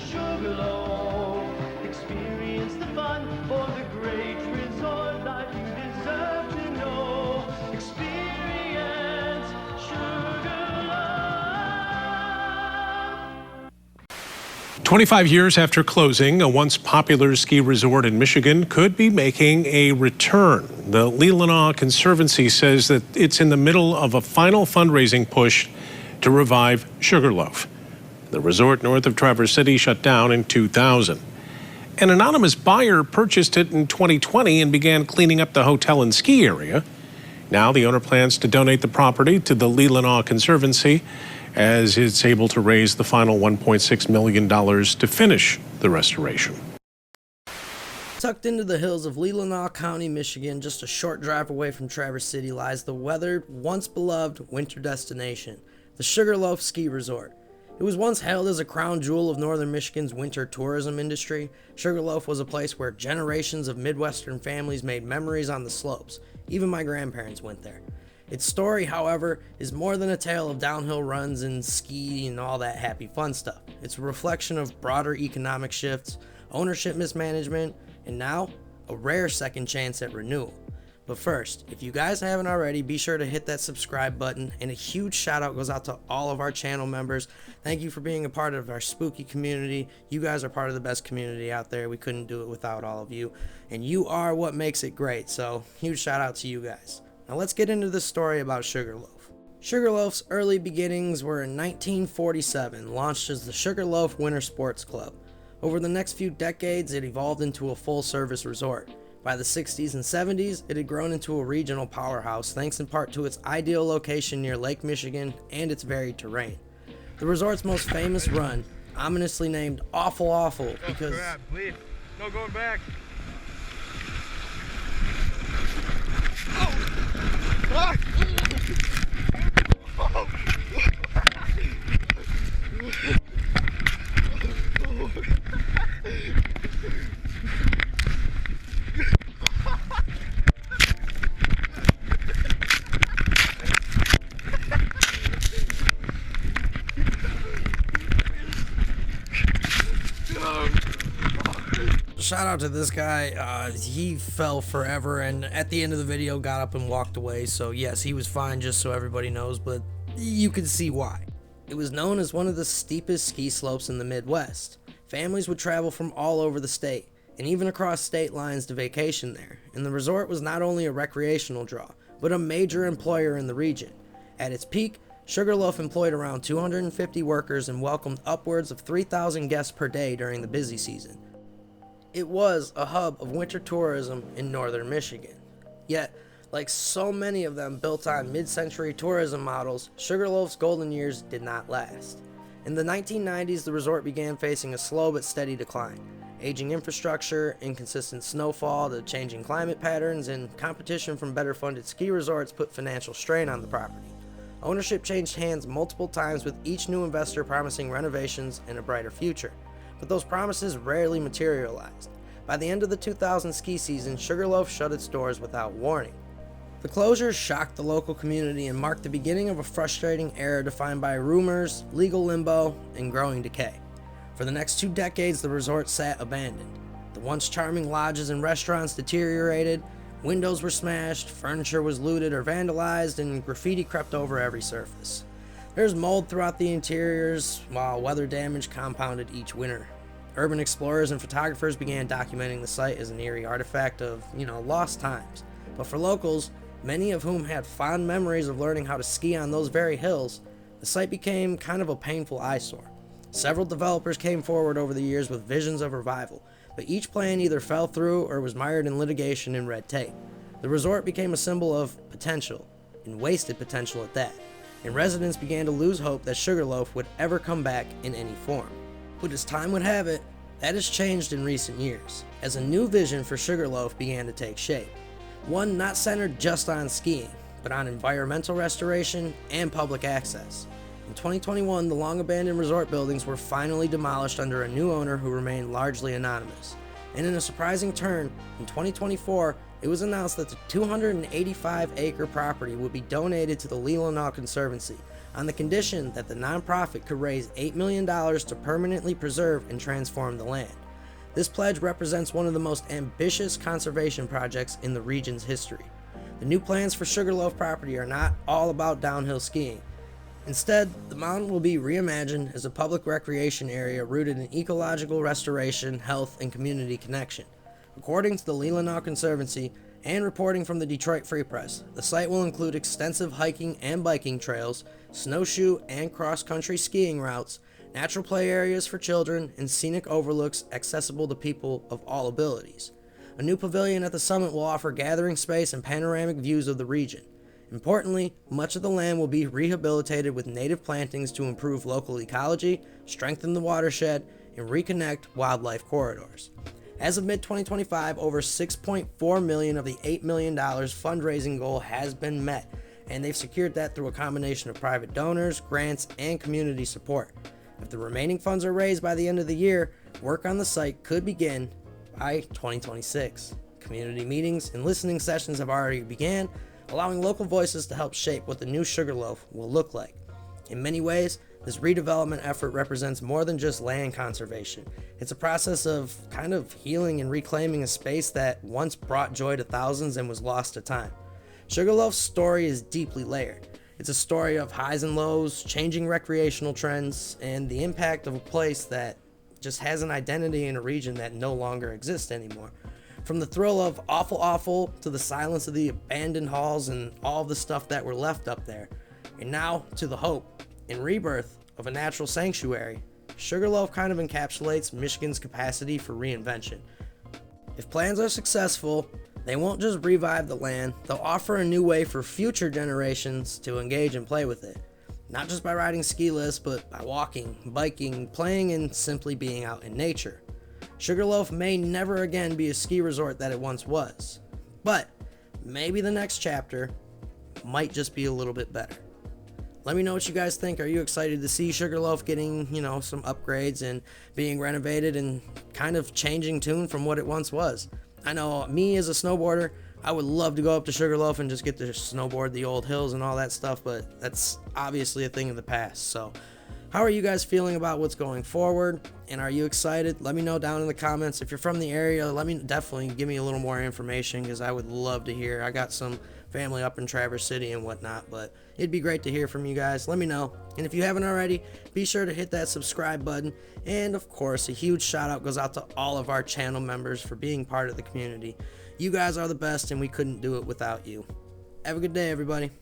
Sugarloaf. Experience the fun for the great resort life you deserve to know. Experience Sugarloaf. 25 years after closing, a once popular ski resort in Michigan could be making a return. The Leelanau Conservancy says that it's in the middle of a final fundraising push to revive Sugarloaf. The resort north of Traverse City shut down in 2000. An anonymous buyer purchased it in 2020 and began cleaning up the hotel and ski area. Now the owner plans to donate the property to the Leelanau Conservancy as it's able to raise the final $1.6 million to finish the restoration. Tucked into the hills of Leelanau County, Michigan, just a short drive away from Traverse City, lies the weathered, once beloved winter destination, the Sugarloaf Ski Resort. It was once hailed as a crown jewel of northern Michigan's winter tourism industry. Sugarloaf was a place where generations of Midwestern families made memories on the slopes. Even my grandparents went there. Its story, however, is more than a tale of downhill runs and ski and all that happy fun stuff. It's a reflection of broader economic shifts, ownership mismanagement, and now, a rare second chance at renewal. But first, if you guys haven't already, be sure to hit that subscribe button, and a huge shout out goes out to all of our channel members. Thank you for being a part of our spooky community. You guys are part of the best community out there. We couldn't do it without all of you, and you are what makes it great, so huge shout out to you guys. Now let's get into the story about Sugarloaf. Sugarloaf's early beginnings were in 1947, launched as the Sugarloaf Winter Sports Club. Over the next few decades, it evolved into a full-service resort. By the 60s and 70s, it had grown into a regional powerhouse thanks in part to its ideal location near Lake Michigan and its varied terrain. The resort's most famous run, ominously named Awful Awful because... No going back. Shout out to this guy. He fell forever and at the end of the video got up and walked away. So yes, he was fine, just so everybody knows, but you can see why. It was known as one of the steepest ski slopes in the Midwest. Families would travel from all over the state and even across state lines to vacation there. And the resort was not only a recreational draw, but a major employer in the region. At its peak, Sugarloaf employed around 250 workers and welcomed upwards of 3,000 guests per day during the busy season. It was a hub of winter tourism in northern Michigan. Yet, like so many of them built on mid-century tourism models, Sugarloaf's golden years did not last. In the 1990s, the resort began facing a slow but steady decline. Aging infrastructure, inconsistent snowfall, the changing climate patterns, and competition from better-funded ski resorts put financial strain on the property. Ownership changed hands multiple times, with each new investor promising renovations and a brighter future. But those promises rarely materialized. By the end of the 2000 ski season, Sugarloaf shut its doors without warning. The closure shocked the local community and marked the beginning of a frustrating era defined by rumors, legal limbo, and growing decay. For the next 2 decades, the resort sat abandoned. The once charming lodges and restaurants deteriorated, windows were smashed, furniture was looted or vandalized, and graffiti crept over every surface. There's mold throughout the interiors, while weather damage compounded each winter. Urban explorers and photographers began documenting the site as an eerie artifact of, lost times. But for locals, many of whom had fond memories of learning how to ski on those very hills, the site became kind of a painful eyesore. Several developers came forward over the years with visions of revival, but each plan either fell through or was mired in litigation and red tape. The resort became a symbol of potential, and wasted potential at that, and residents began to lose hope that Sugarloaf would ever come back in any form. But as time would have it, that has changed in recent years, as a new vision for Sugarloaf began to take shape. One not centered just on skiing, but on environmental restoration and public access. In 2021, the long-abandoned resort buildings were finally demolished under a new owner who remained largely anonymous. And in a surprising turn, in 2024, it was announced that the 285-acre property would be donated to the Leelanau Conservancy, on the condition that the nonprofit could raise $8 million to permanently preserve and transform the land. This pledge represents one of the most ambitious conservation projects in the region's history. The new plans for Sugarloaf property are not all about downhill skiing. Instead, the mountain will be reimagined as a public recreation area rooted in ecological restoration, health, and community connection. According to the Leelanau Conservancy and reporting from the Detroit Free Press, the site will include extensive hiking and biking trails, snowshoe and cross-country skiing routes, natural play areas for children, and scenic overlooks accessible to people of all abilities. A new pavilion at the summit will offer gathering space and panoramic views of the region. Importantly, much of the land will be rehabilitated with native plantings to improve local ecology, strengthen the watershed, and reconnect wildlife corridors. As of mid-2025, over $6.4 million of the $8 million fundraising goal has been met, and they've secured that through a combination of private donors, grants, and community support. If the remaining funds are raised by the end of the year, work on the site could begin by 2026. Community meetings and listening sessions have already begun, allowing local voices to help shape what the new Sugarloaf will look like. In many ways, this redevelopment effort represents more than just land conservation. It's a process of kind of healing and reclaiming a space that once brought joy to thousands and was lost to time. Sugarloaf's story is deeply layered. It's a story of highs and lows, changing recreational trends, and the impact of a place that just has an identity in a region that no longer exists anymore. From the thrill of awful to the silence of the abandoned halls and all the stuff that were left up there. And now to the hope and rebirth of a natural sanctuary, Sugarloaf kind of encapsulates Michigan's capacity for reinvention. If plans are successful, they won't just revive the land, they'll offer a new way for future generations to engage and play with it. Not just by riding ski lifts, but by walking, biking, playing, and simply being out in nature. Sugarloaf may never again be a ski resort that it once was, but maybe the next chapter might just be a little bit better. Let me know what you guys think. Are you excited to see Sugarloaf getting, some upgrades and being renovated and kind of changing tune from what it once was? I know me as a snowboarder, I would love to go up to Sugarloaf and just get to snowboard the old hills and all that stuff, but that's obviously a thing of the past. So how are you guys feeling about what's going forward? And are you excited? Let me know down in the comments. If you're from the area, definitely give me a little more information, because I would love to hear. I got some family up in Traverse City and whatnot, but it'd be great to hear from you guys. Let me know. And if you haven't already, be sure to hit that subscribe button. And of course, a huge shout out goes out to all of our channel members for being part of the community. You guys are the best, and we couldn't do it without you. Have a good day, everybody.